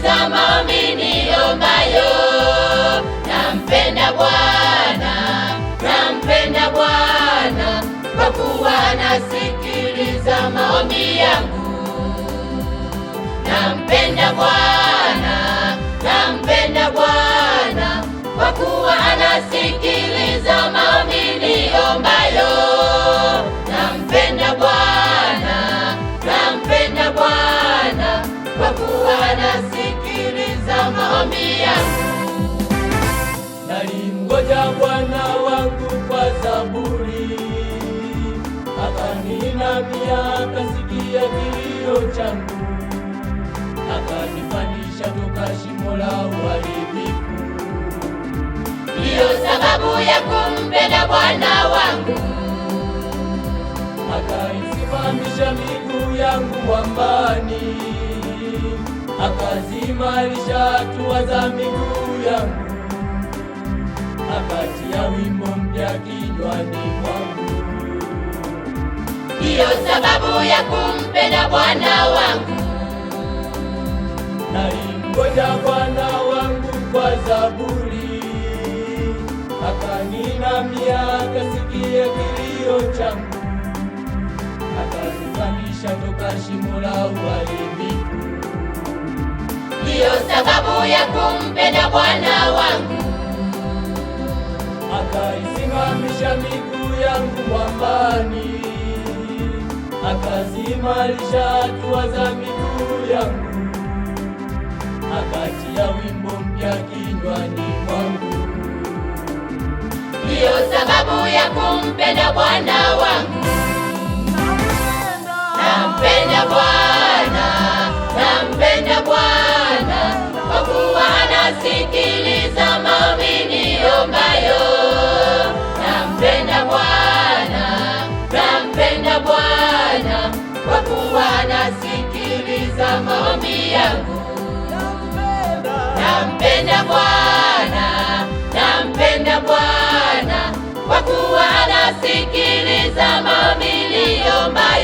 anasikiliza maombi niombayo. Nampenda Bwana, nampenda Bwana, kwa kuwa anasikiliza maombi yangu. Nampenda Bwana, nampenda Bwana, kwa kuwa anasikiliza maombi niombayo. Nampenda Bwana, nampenda Bwana, kwa kuwa anasikiliza maombi yangu. Nalimngoja Bwana wangu kwa saburi, akaninamia, akasikia kilio changu, akanipandisha toka shimo la uharibifu. Ndiyo sababu ya kumpenda Bwana wangu. Akaisimamisha miguu yangu mwambani, akaziimarisha hatua za miguu yangu, akatia wimbo mpya kinywani mwangu. Ndiyo sababu ya kumpenda Bwana wangu. Nalimngoja Bwana wangu kwa zaburi, akaninamia, akasikia kilio changu, akanipandisha toka shimo la uharibifu. Ndiyo sababu ya kumpenda Bwana wangu. Akaisimamisha miguu yangu mwambani, akaziimarisha hatua za miguu yangu, akatia wimbo mpya kinywani mwangu. Ndiyo sababu ya kumpenda Bwana wangu. Nampenda Bwana, nampenda Bwana, kwa kuwa anasikiliza maombi niombayo. Nampenda Bwana, nampenda Bwana, kwa kuwa anasikiliza maombi yangu. Nampenda Bwana, nampenda Bwana, kwa kuwa anasikiliza maombi niombayo.